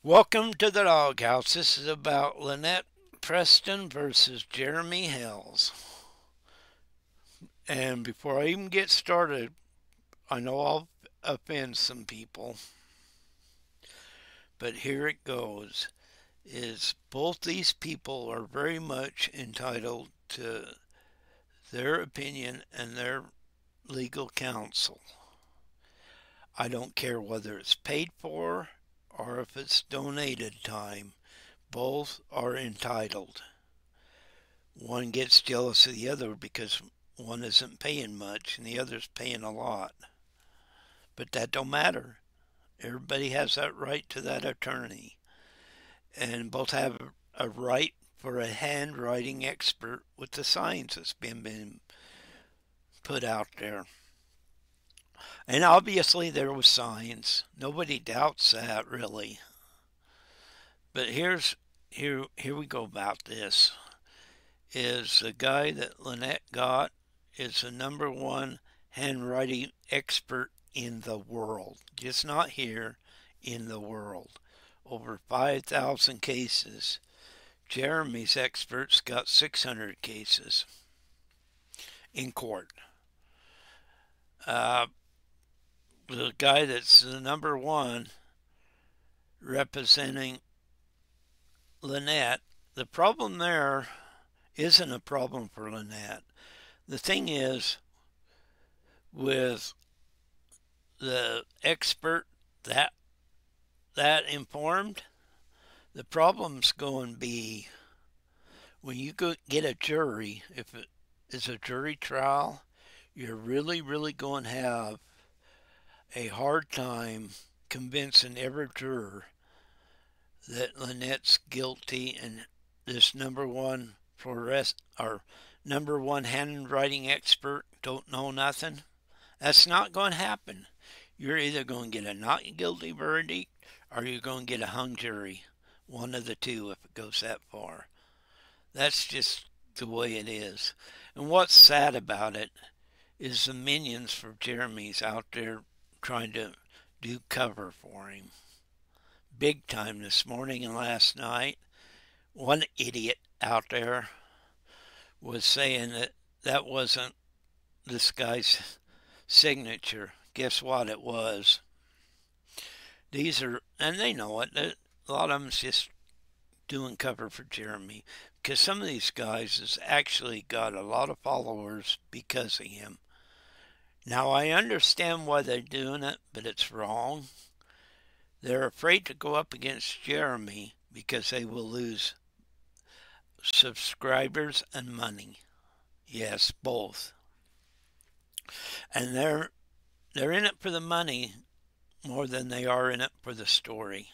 Welcome to the doghouse. This is about Lynette Preston versus Jeremy Hales. And before I even get started, I know I'll offend some people, but here it goes. Is both these people are very much entitled to their opinion and their legal counsel. I don't care whether it's paid for or if it's donated time. Both are entitled. One gets jealous of the other because one isn't paying much and the other's paying a lot. But that don't matter. Everybody has that right to that attorney. And both have a right for a handwriting expert with the signs that's been put out there. And obviously there was signs. Nobody doubts that, really. But here we go about this. Is the guy that Lynette got is the #1 handwriting expert in the world. Just not here, in the world. Over 5,000 cases. Jeremy's experts got 600 cases in court. The guy that's the #1 representing Lynette, the problem there isn't a problem for Lynette. The thing is, with the expert that informed, the problem's going to be when you go get a jury. If it is a jury trial, you're really going to have a hard time convincing every juror that Lynette's guilty and this #1 fluorescent or #1 handwriting expert don't know nothing. That's not going to happen. You're either going to get a not guilty verdict or you're going to get a hung jury. One of the two if it goes that far. That's just the way it is. And what's sad about it is the minions for Jeremy's out there trying to do cover for him. Big time this morning and last night. One idiot out there was saying that that wasn't this guy's signature. Guess what it was? These are, and they know it, a lot of them's just doing cover for Jeremy, because some of these guys has actually got a lot of followers because of him. Now I understand why they're doing it, but it's wrong. They're afraid to go up against Jeremy because they will lose subscribers and money. Yes, both. And they're in it for the money more than they are in it for the story.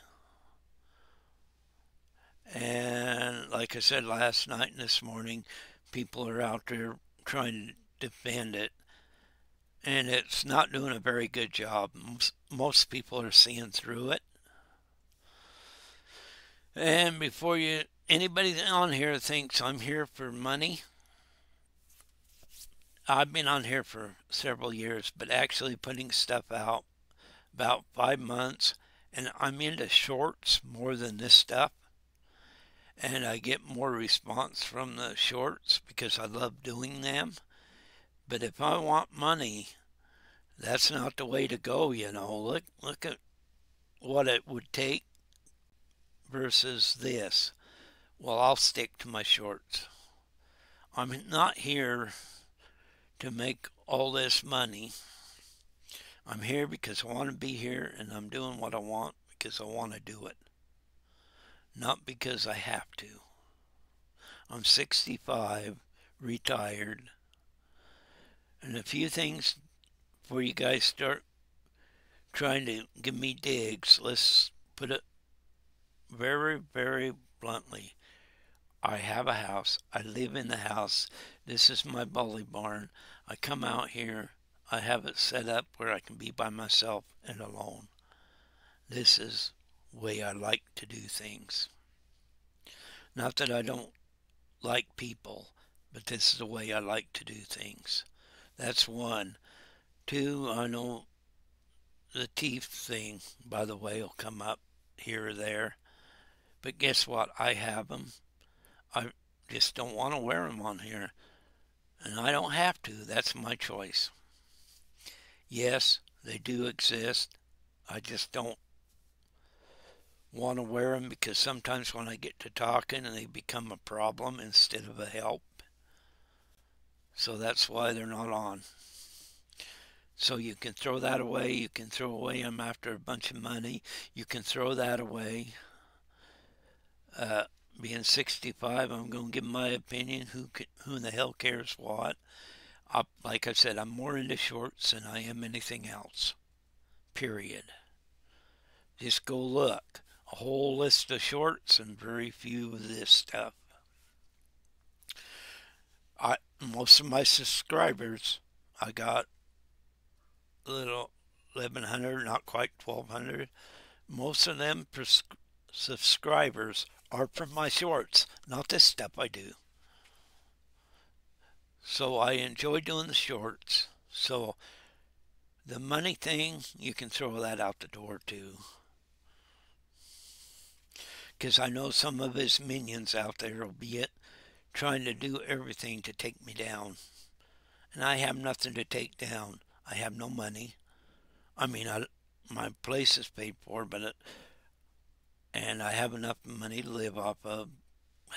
And like I said last night and this morning, people are out there trying to defend it. And it's not doing a very good job. Most people are seeing through it. And before anybody on here thinks I'm here for money, I've been on here for several years, but actually putting stuff out about 5 months, and I'm into shorts more than this stuff. And I get more response from the shorts because I love doing them. But if I want money, that's not the way to go, you know. Look at what it would take versus this. Well, I'll stick to my shorts. I'm not here to make all this money. I'm here because I want to be here, and I'm doing what I want because I want to do it. Not because I have to. I'm 65, retired, and a few things before you guys start trying to give me digs. Let's put it very bluntly. I have a house. I live in the house. This is my bully barn. I come out here. I have it set up where I can be by myself and alone. This is the way I like to do things. Not that I don't like people, but this is the way I like to do things. That's one. Two, I know the teeth thing, by the way, will come up here or there. But guess what? I have them. I just don't want to wear them on here. And I don't have to. That's my choice. Yes, they do exist. I just don't want to wear them because sometimes when I get to talking they become a problem instead of a help. So that's why they're not on. So you can throw that away. You can throw away them after a bunch of money. You can throw that away. Being 65, I'm going to give my opinion. Who in the hell cares what? Like I said, I'm more into shorts than I am anything else. Period. Just go look. A whole list of shorts and very few of this stuff. Most of my subscribers, I got a little 1,100, not quite 1,200. Most of them subscribers are from my shorts, not this stuff I do. So I enjoy doing the shorts. So the money thing, you can throw that out the door too. Because I know some of his minions out there will be trying to do everything to take me down. And I have nothing to take down. I have no money. I mean, my place is paid for, and I have enough money to live off of.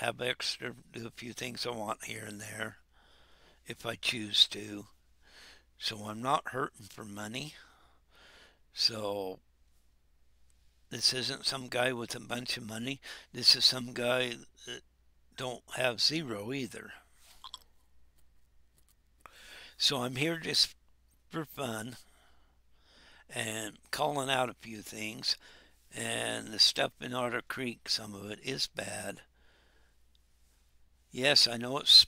Have extra, do a few things I want here and there, if I choose to. So I'm not hurting for money. So this isn't some guy with a bunch of money. This is some guy that don't have zero either. So I'm here just for fun and calling out a few things. And the stuff in Otter Creek, some of it is bad. Yes, I know it's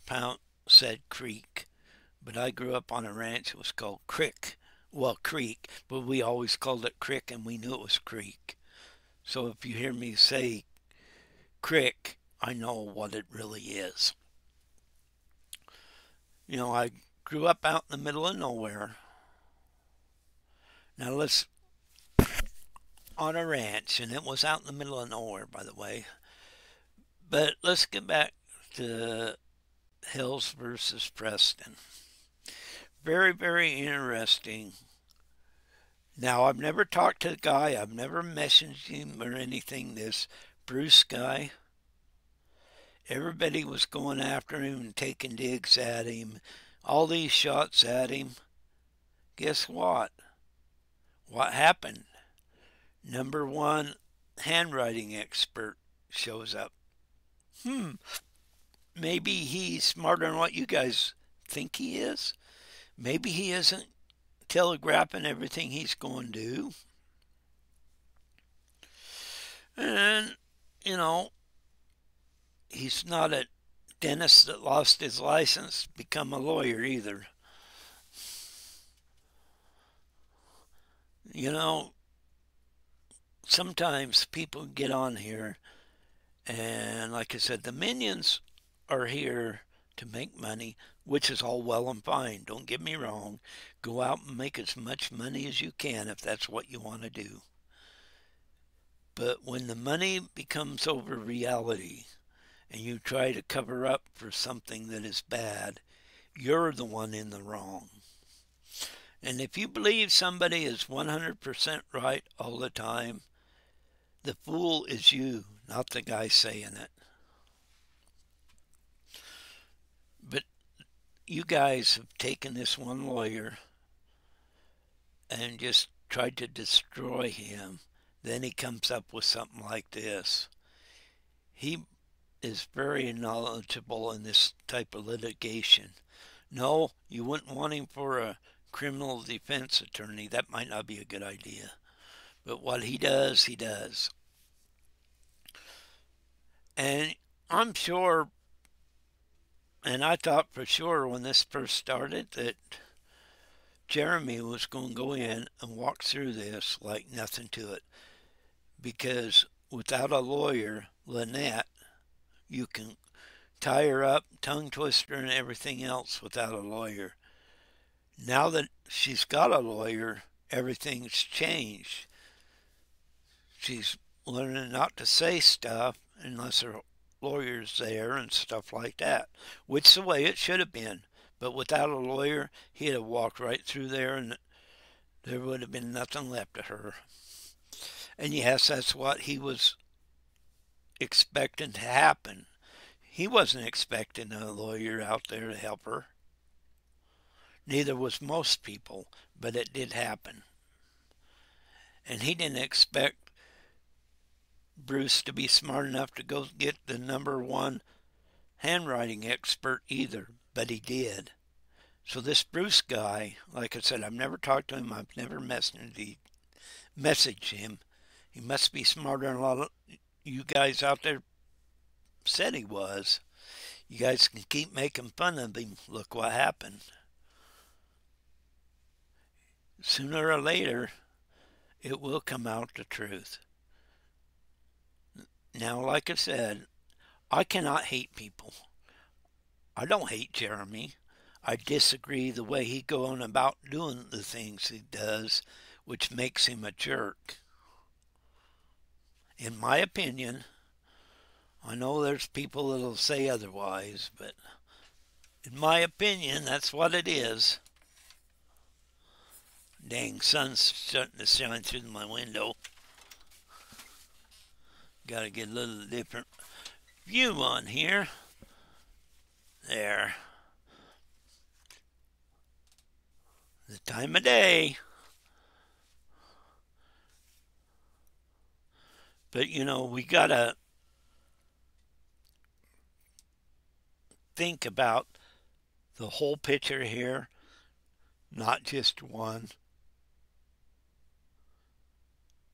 said creek, but I grew up on a ranch. It was called Crick. Well, creek, but we always called it crick, and we knew it was creek. So if you hear me say crick, I know what it really is. You know, I grew up out in the middle of nowhere. Now let's, on a ranch, and it was out in the middle of nowhere, by the way. But let's get back to Hales versus Preston. Very, very interesting. Now, I've never talked to the guy. I've never messaged him or anything. This Bruce guy. Everybody was going after him and taking digs at him. All these shots at him. Guess what? What happened? Number one handwriting expert shows up. Maybe he's smarter than what you guys think he is. Maybe he isn't telegraphing everything he's going to do. And, you know, he's not a dentist that lost his license, become a lawyer either. You know, sometimes people get on here, and like I said, the minions are here to make money, which is all well and fine. Don't get me wrong. Go out and make as much money as you can if that's what you want to do. But when the money becomes over reality and you try to cover up for something that is bad, you're the one in the wrong. And if you believe somebody is 100% right all the time, the fool is you, not the guy saying it. But you guys have taken this one lawyer and just tried to destroy him. Then he comes up with something like this. He is very knowledgeable in this type of litigation. No, you wouldn't want him for a criminal defense attorney. That might not be a good idea. But what he does, he does. And I'm sure, and I thought for sure when this first started that Jeremy was going to go in and walk through this like nothing to it. Because without a lawyer, Lynette, you can tie her up, tongue twister, and everything else without a lawyer. Now that she's got a lawyer, everything's changed. She's learning not to say stuff, unless there are lawyers there and stuff like that, which is the way it should have been. But without a lawyer, he'd have walked right through there and there would have been nothing left of her. And yes, that's what he was expecting to happen. He wasn't expecting a lawyer out there to help her. Neither was most people, but it did happen. And he didn't expect Bruce to be smart enough to go get the #1 handwriting expert either, but he did. So this Bruce guy, like I said, I've never talked to him. I've never messaged him. He must be smarter than a lot of you guys out there said he was. You guys can keep making fun of him. Look what happened. Sooner or later, it will come out the truth. Now, like I said, I cannot hate people. I don't hate Jeremy. I disagree the way he going about doing the things he does, which makes him a jerk. In my opinion, I know there's people that'll say otherwise, but in my opinion, that's what it is. Dang, sun's starting to shine through my window. Got to get a little different view on here. There. The time of day. But you know, we got to think about the whole picture here, not just one.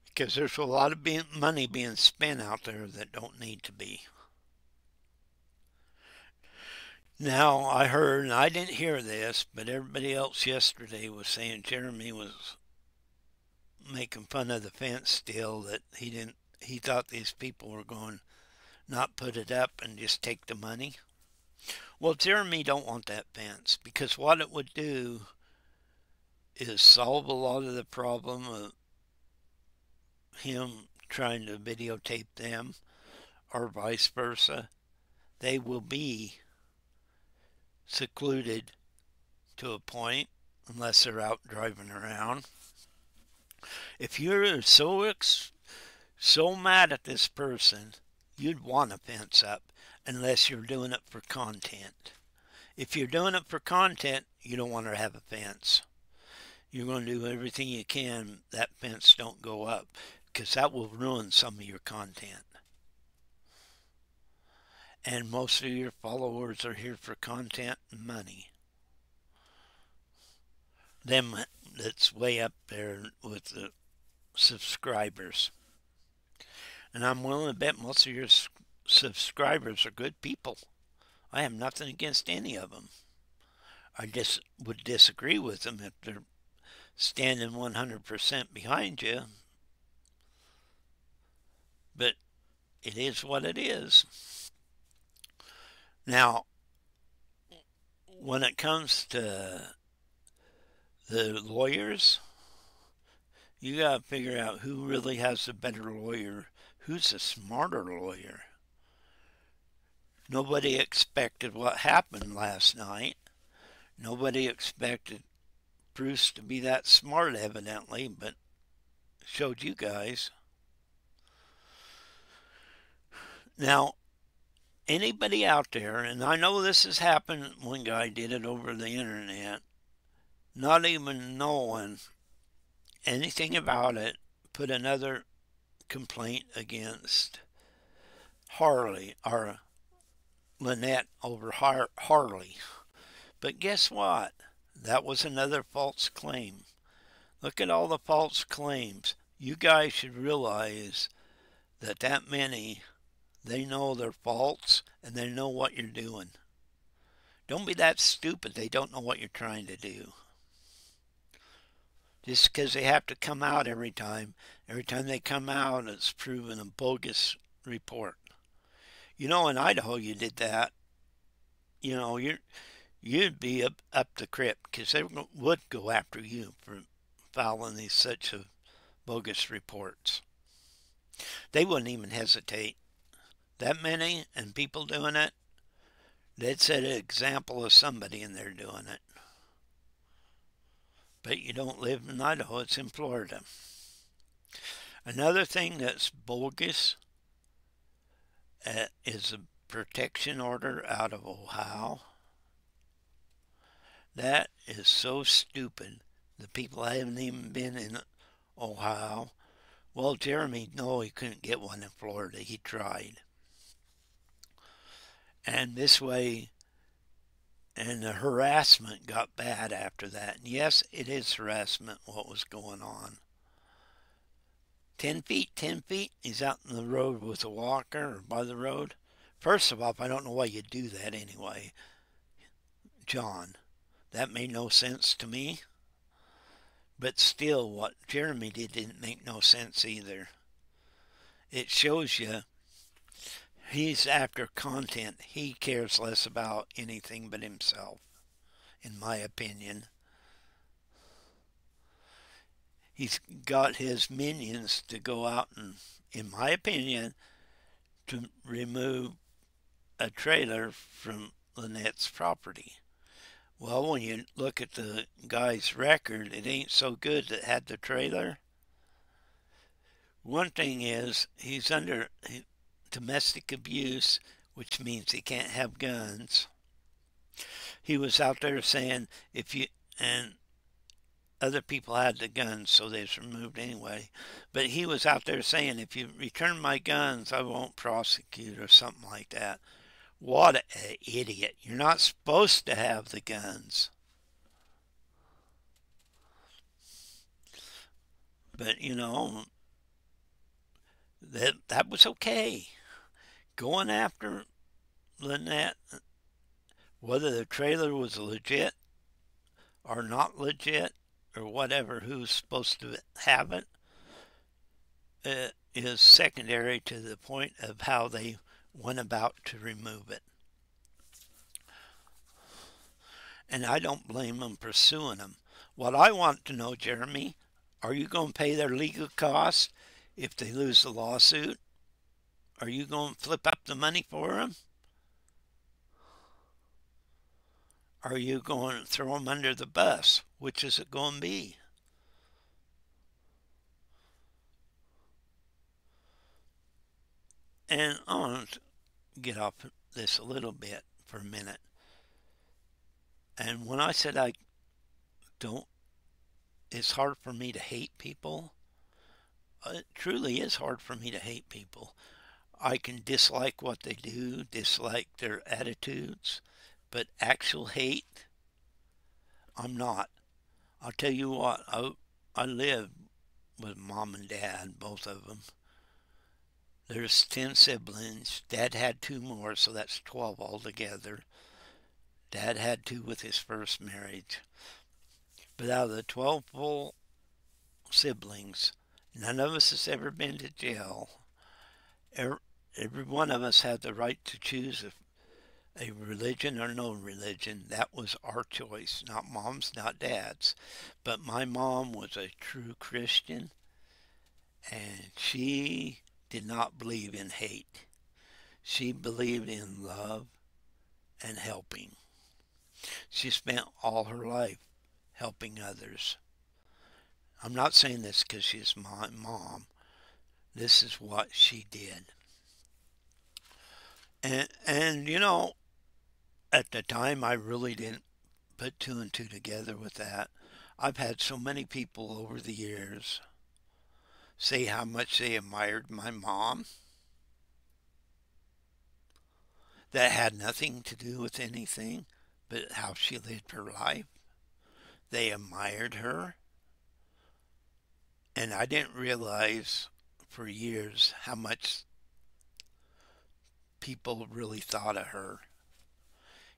Because there's a lot of money being spent out there that don't need to be. Now, I heard, and I didn't hear this, but everybody else yesterday was saying Jeremy was making fun of the fence still, that he thought these people were going not put it up and just take the money. Well, Jeremy don't want that fence, because what it would do is solve a lot of the problem of him trying to videotape them, or vice versa. They will be secluded to a point unless they're out driving around. If you're so mad at this person, you'd want a fence up unless you're doing it for content. If you're doing it for content, you don't want to have a fence. You're going to do everything you can that fence don't go up, because that will ruin some of your content. And most of your followers are here for content and money. Them that's way up there with the subscribers. And I'm willing to bet most of your subscribers are good people. I have nothing against any of them. I just would disagree with them if they're standing 100% behind you. But it is what it is. Now, when it comes to the lawyers, you got to figure out who really has the better lawyer, who's the smarter lawyer. Nobody expected what happened last night. Nobody expected Bruce to be that smart, evidently, but showed you guys. Now, anybody out there, and I know this has happened, one guy did it over the internet, not even knowing anything about it, put another complaint against Harley, or Lynette over Harley. But guess what? That was another false claim. Look at all the false claims. You guys should realize that many, they know they're false and they know what you're doing. Don't be that stupid they don't know what you're trying to do. Just because they have to come out every time they come out, it's proven a bogus report. You know, in Idaho you did that. You know, you'd be up the crypt, because they would go after you for filing these such of bogus reports. They wouldn't even hesitate. that many and people doing it, they'd set an example of somebody in there doing it. But you don't live in Idaho, it's in Florida. Another thing that's bogus is a protection order out of Ohio. That is so stupid. The people haven't even been in Ohio. Well, Jeremy, no, he couldn't get one in Florida. He tried. And this way, and the harassment got bad after that. And yes, it is harassment what was going on. 10 feet, 10 feet, he's out in the road with a walker or by the road. First of all, I don't know why you do that anyway. John, that made no sense to me. But still, what Jeremy did didn't make no sense either. It shows you he's after content. He cares less about anything but himself, in my opinion. He's got his minions to go out and, in my opinion, to remove a trailer from Lynette's property. Well, when you look at the guy's record, it ain't so good that had the trailer. One thing is, he's under domestic abuse, which means he can't have guns. He was out there saying, if you, and other people had the guns, so they was removed anyway. But he was out there saying, if you return my guns, I won't prosecute or something like that. What an idiot. You're not supposed to have the guns. But, you know, that was okay. Going after Lynette, whether the trailer was legit or not legit or whatever, who's supposed to have it, is secondary to the point of how they went about to remove it. And I don't blame them for suing them. What I want to know, Jeremy, are you going to pay their legal costs if they lose the lawsuit? Are you going to flip up the money for them? Are you going to throw them under the bus? Which is it going to be? And I want to get off this a little bit for a minute. And when I said I don't, it's hard for me to hate people. It truly is hard for me to hate people. I can dislike what they do, dislike their attitudes, but actual hate, I'm not. I'll tell you what, I live with mom and dad, both of them. There's 10 siblings. Dad had 2 more, so that's 12 altogether. Dad had 2 with his first marriage. But out of the 12 full siblings, none of us has ever been to jail. Every one of us had the right to choose a religion or no religion. That was our choice, not mom's, not dad's. But my mom was a true Christian, and she did not believe in hate. She believed in love and helping. She spent all her life helping others. I'm not saying this because she's my mom. This is what she did. And you know, at the time I really didn't put 2 and 2 together with that. I've had so many people over the years say how much they admired my mom. That had nothing to do with anything but how she lived her life. They admired her. And I didn't realize for years how much people really thought of her.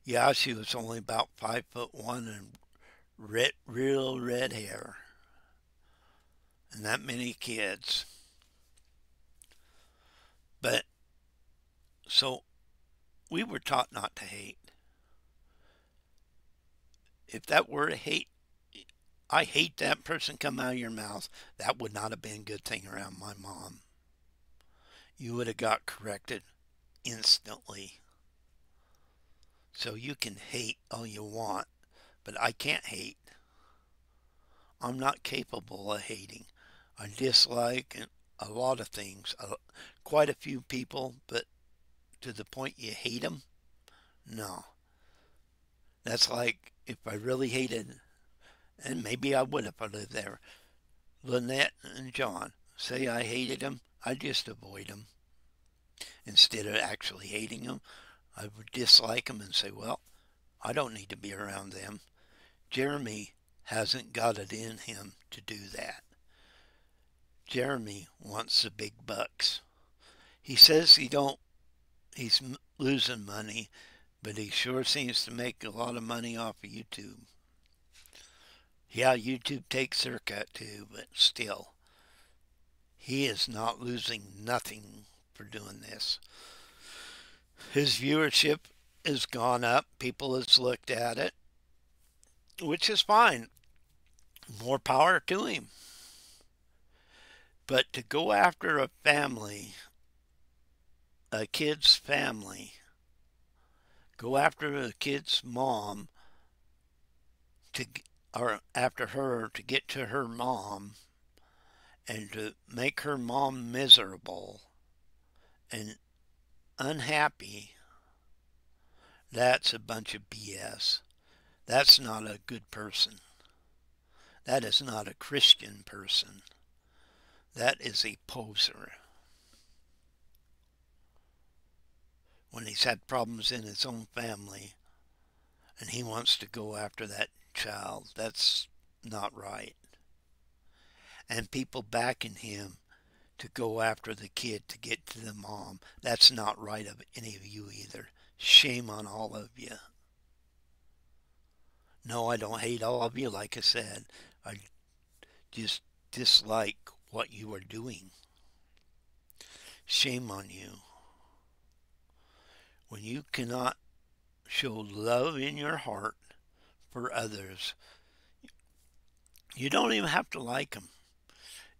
Yeah, she was only about 5'1" and real red hair. And that many kids. But, so, we were taught not to hate. If that word hate, I hate that person come out of your mouth, that would not have been a good thing around my mom. You would have got corrected instantly. So you can hate all you want, but I can't hate. I'm not capable of hating. I dislike a lot of things, quite a few people, but to the point you hate them? No. That's like if I really hated, and maybe I would if I lived there, Lynette and John. Say I hated them, I'd just avoid them. Instead of actually hating them, I would dislike them and say, well, I don't need to be around them. Jeremy hasn't got it in him to do that. Jeremy wants the big bucks. He says he's losing money, but he sure seems to make a lot of money off of YouTube. Yeah, YouTube takes their cut too, but still, he is not losing nothing for doing this. His viewership has gone up. People has looked at it, which is fine. More power to him. But to go after a family, a kid's family, go after a kid's mom to or after her to get to her mom and to make her mom miserable and unhappy, that's a bunch of BS. That's not a good person. That is not a Christian person. That is a poser. When he's had problems in his own family and he wants to go after that child, that's not right. And people backing him to go after the kid to get to the mom, that's not right of any of you either. Shame on all of you. No, I don't hate all of you, like I said. I just dislike what you are doing. Shame on you. When you cannot show love in your heart for others, you don't even have to like them.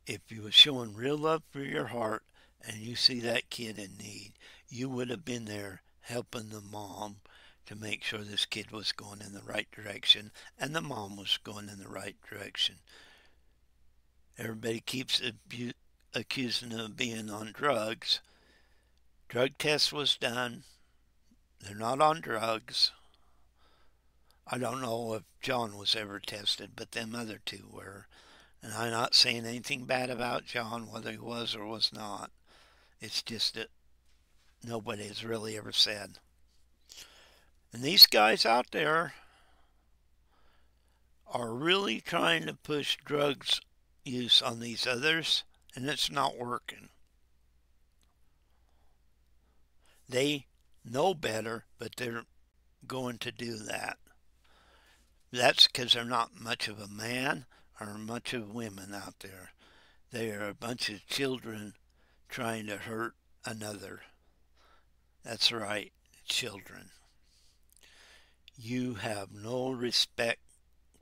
If you were showing real love for your heart and you see that kid in need, you would have been there helping the mom to make sure this kid was going in the right direction and the mom was going in the right direction. Everybody keeps accusing them of being on drugs. Drug test was done. They're not on drugs. I don't know if John was ever tested, but them other two were. And I'm not saying anything bad about John, whether he was or was not. It's just that nobody has really ever said. And these guys out there are really trying to push drugs use on these others, and it's not working. They know better, but they're going to do that. That's because they're not much of a man or much of women out there. They are a bunch of children trying to hurt another. That's right, children. You have no respect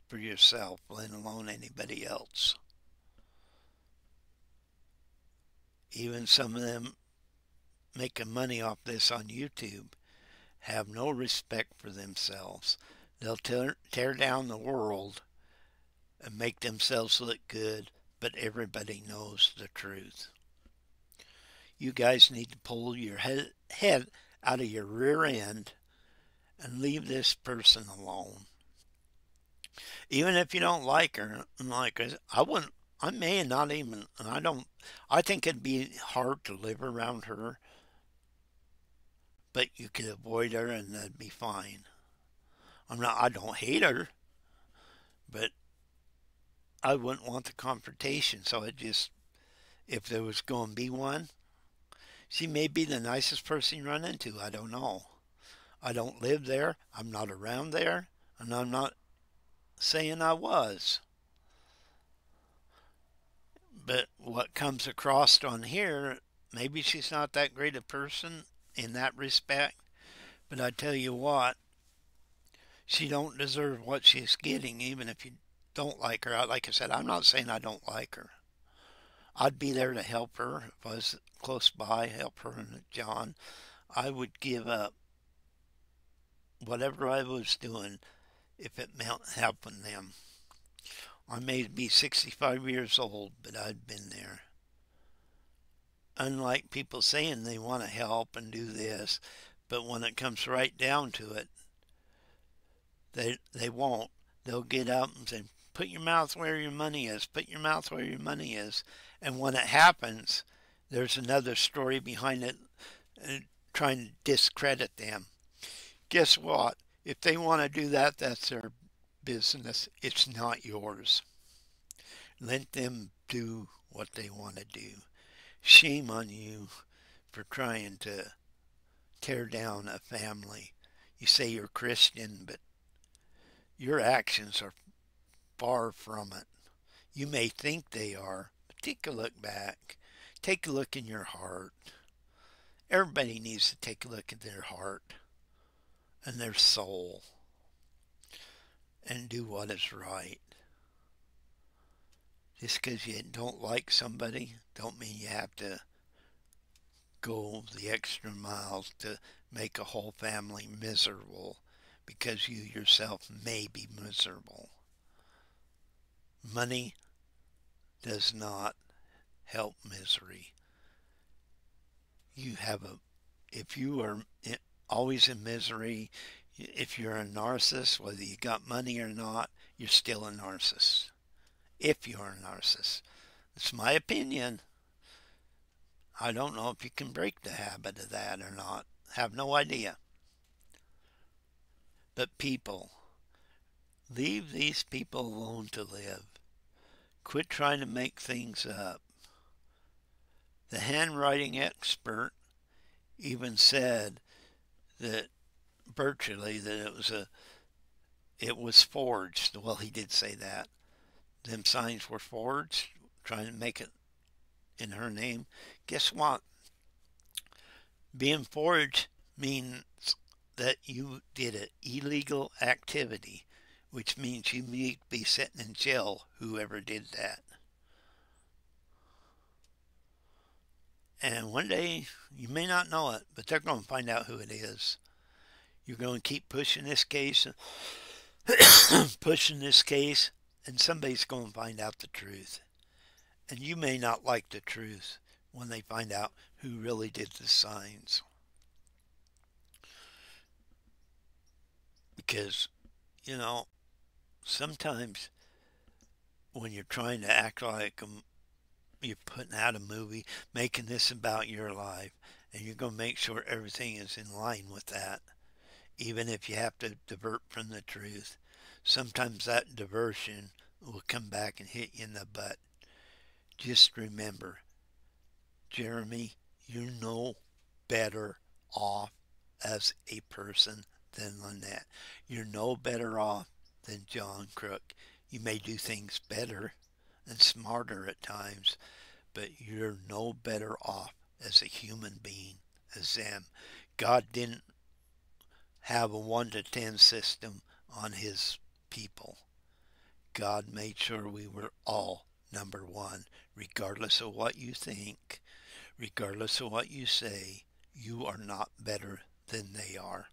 for yourself, let alone anybody else. Even some of them making money off this on YouTube have no respect for themselves. They'll tear down the world and make themselves look good, but everybody knows the truth. You guys need to pull your head out of your rear end and leave this person alone. Even if you don't like her, like I may not even, and I think it'd be hard to live around her, but you could avoid her and that'd be fine. I don't hate her, but I wouldn't want the confrontation. So if there was going to be one, she may be the nicest person you run into. I don't know. I don't live there. I'm not around there. And I'm not saying I was. But what comes across on here, maybe she's not that great a person in that respect. But I tell you what, she don't deserve what she's getting, even if you don't like her. Like I said, I'm not saying I don't like her. I'd be there to help her if I was close by, help her and John. I would give up whatever I was doing if it meant helping them. I may be 65 years old, but I've been there. Unlike people saying they want to help and do this, but when it comes right down to it, they won't. They'll get up and say, put your mouth where your money is, put your mouth where your money is. And when it happens, there's another story behind it trying to discredit them. Guess what? If they want to do that, that's their business. It's not yours. Let them do what they want to do. Shame on you for trying to tear down a family. You say you're Christian, but your actions are far from it. You may think they are, but take a look back. Take a look in your heart. Everybody needs to take a look at their heart and their soul and do what is right. Just because you don't like somebody, don't mean you have to go the extra miles to make a whole family miserable because you yourself may be miserable. Money does not help misery. If you are always in misery, if you're a narcissist, whether you got money or not, you're still a narcissist. If you're a narcissist. It's my opinion. I don't know if you can break the habit of that or not. Have no idea. But people, leave these people alone to live. Quit trying to make things up. The handwriting expert even said that virtually that it was forged. Well, he did say that. Them signs were forged, trying to make it in her name. Guess what? Being forged means that you did an illegal activity, which means you may be sitting in jail, whoever did that. And one day, you may not know it, but they're going to find out who it is. You're going to keep pushing this case, pushing this case, and somebody's going to find out the truth. And you may not like the truth when they find out who really did the signs. Because, sometimes when you're trying to act like you're putting out a movie, making this about your life, and you're going to make sure everything is in line with that, even if you have to divert from the truth. Sometimes that diversion will come back and hit you in the butt. Just remember, Jeremy, you're no better off as a person than Lynette. You're no better off than John Crook. You may do things better and smarter at times, but you're no better off as a human being as them. God didn't have a 1 to 10 system on his people. God made sure we were all number one, regardless of what you think, regardless of what you say. You are not better than they are.